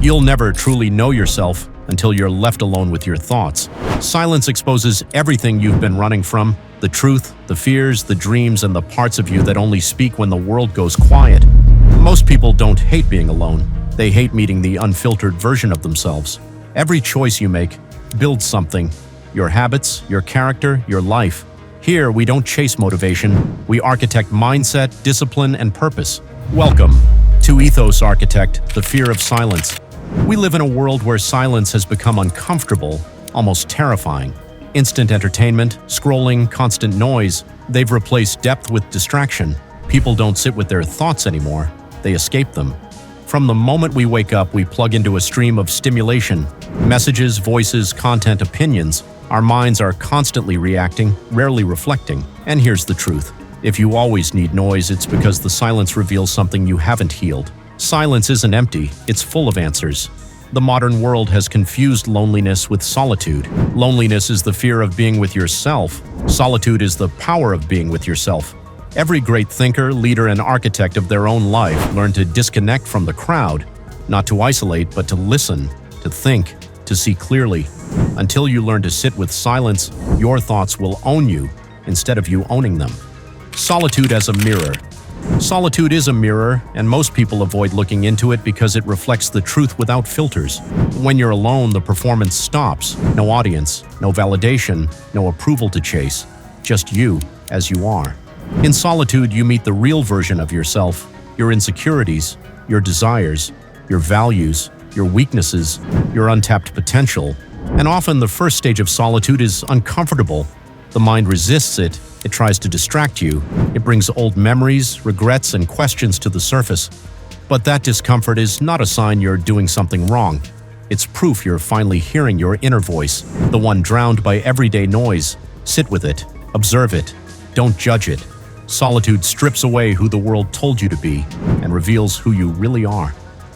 You'll never truly know yourself until you're left alone with your thoughts. Silence exposes everything you've been running from, the truth, the fears, the dreams, and the parts of you that only speak when the world goes quiet. Most people don't hate being alone. They hate meeting the unfiltered version of themselves. Every choice you make builds something. Your habits, your character, your life. Here, we don't chase motivation. We architect mindset, discipline, and purpose. Welcome to Ethos Architect, the fear of silence. We live in a world where silence has become uncomfortable, almost terrifying. Instant entertainment, scrolling, constant noise, they've replaced depth with distraction. People don't sit with their thoughts anymore, they escape them. From the moment we wake up, we plug into a stream of stimulation. Messages, voices, content, opinions. Our minds are constantly reacting, rarely reflecting. And here's the truth. If you always need noise, it's because the silence reveals something you haven't healed. Silence isn't empty, it's full of answers. The modern world has confused loneliness with solitude. Loneliness is the fear of being with yourself. Solitude is the power of being with yourself. Every great thinker, leader, and architect of their own life learned to disconnect from the crowd, not to isolate, but to listen, to think, to see clearly. Until you learn to sit with silence, your thoughts will own you instead of you owning them. Solitude as a mirror. Solitude is a mirror, and most people avoid looking into it because it reflects the truth without filters. When you're alone, the performance stops. No audience, no validation, no approval to chase. Just you, as you are. In solitude, you meet the real version of yourself, your insecurities, your desires, your values, your weaknesses, your untapped potential. And often the first stage of solitude is uncomfortable. The mind resists it. It tries to distract you. It brings old memories, regrets, and questions to the surface. But that discomfort is not a sign you're doing something wrong. It's proof you're finally hearing your inner voice, the one drowned by everyday noise. Sit with it. Observe it. Don't judge it. Solitude strips away who the world told you to be and reveals who you really are.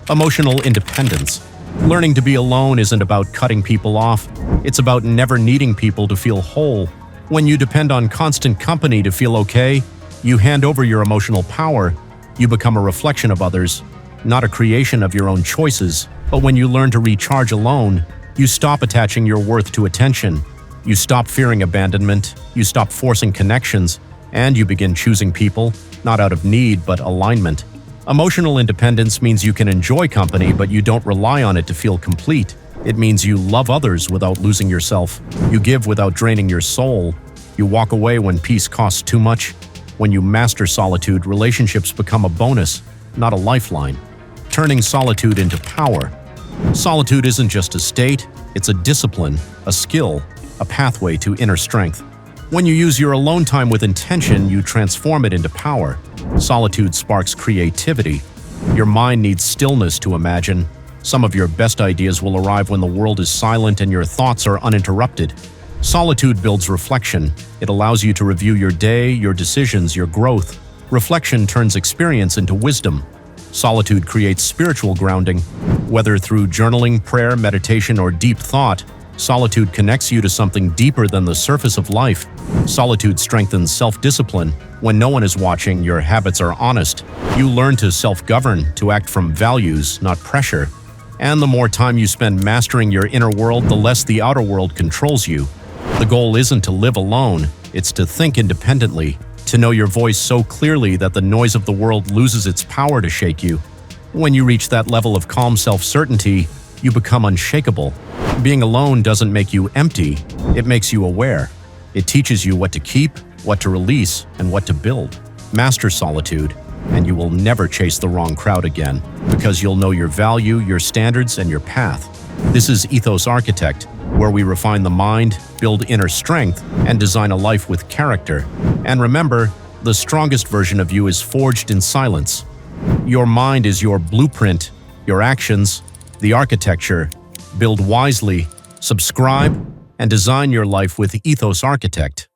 Emotional independence. Learning to be alone isn't about cutting people off. It's about never needing people to feel whole. When you depend on constant company to feel okay, you hand over your emotional power. You become a reflection of others, not a creation of your own choices. But when you learn to recharge alone, you stop attaching your worth to attention. You stop fearing abandonment. You stop forcing connections. And you begin choosing people, not out of need, but alignment. Emotional independence means you can enjoy company, but you don't rely on it to feel complete. It means you love others without losing yourself. You give without draining your soul. You walk away when peace costs too much. When you master solitude, relationships become a bonus, not a lifeline. Turning solitude into power. Solitude isn't just a state, it's a discipline, a skill, a pathway to inner strength. When you use your alone time with intention, you transform it into power. Solitude sparks creativity. Your mind needs stillness to imagine. Some of your best ideas will arrive when the world is silent and your thoughts are uninterrupted. Solitude builds reflection. It allows you to review your day, your decisions, your growth. Reflection turns experience into wisdom. Solitude creates spiritual grounding. Whether through journaling, prayer, meditation, or deep thought, solitude connects you to something deeper than the surface of life. Solitude strengthens self-discipline. When no one is watching, your habits are honest. You learn to self-govern, to act from values, not pressure. And the more time you spend mastering your inner world, the less the outer world controls you. The goal isn't to live alone, it's to think independently, to know your voice so clearly that the noise of the world loses its power to shake you. When you reach that level of calm self-certainty, you become unshakable. Being alone doesn't make you empty, it makes you aware. It teaches you what to keep, what to release, and what to build. Master solitude, and you will never chase the wrong crowd again, because you'll know your value, your standards, and your path. This is Ethos Architect, where we refine the mind, build inner strength, and design a life with character. And remember, the strongest version of you is forged in silence. Your mind is your blueprint, your actions, the architecture. Build wisely, subscribe, and design your life with Ethos Architect.